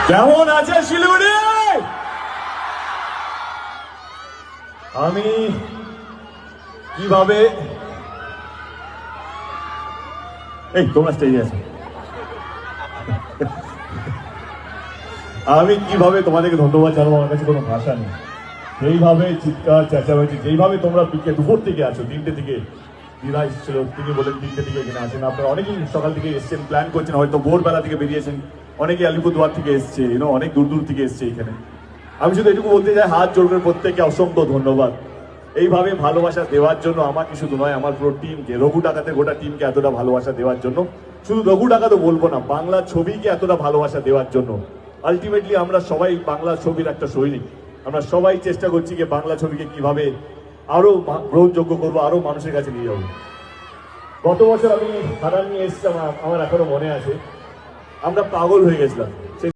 কেমন আছে শিলিগুড়ি? আমি কিভাবে এই তোমরা স্টেজে আছো, আমি কিভাবে তোমাদেরকে ধন্যবাদ জানাবো, আমার কাছে কোনো ভাষা নেই। যেইভাবে চিৎকার চেঁচামেচি, যেইভাবে তোমরা দুপুর থেকে আছো, 3টে থেকে দিদা এসেছিল, তিনি বলেন 3টে থেকে এখানে আসেন। আপনারা অনেকেই সকাল থেকে এসছেন, প্ল্যান করছেন, হয়তো ভোরবেলা থেকে বেরিয়েছেন, অনেকে আলিপুরদুয়ার থেকে এসছে, অনেক দূর দূর থেকে এসছে এখানে। আমি শুধু এটুকু বলতে চাই, হাত জোর করে প্রত্যেককে অসংখ্য ধন্যবাদ এইভাবে ভালোবাসা দেওয়ার জন্য। আমাকে শুধু নয়, আমার পুরো টিমকে, রঘু ডাকাতের গোটা টিমকে এতটা ভালোবাসা দেওয়ার জন্য। শুধু রঘু ডাকাতও বলবো না, বাংলা ছবিকে এতটা ভালোবাসা দেওয়ার জন্য। আলটিমেটলি আমরা সবাই বাংলা ছবির একটা সৈনিক। আমরা সবাই চেষ্টা করছি যে বাংলা ছবিকে কিভাবে আরো গ্রহণযোগ্য করবো, আরো মানুষের কাছে নিয়ে যাবো। গত বছর আমি হারান নিয়ে এসেছিলাম, আমার এখনো মনে আছে, আমরা পাগল হয়ে গেছিলাম।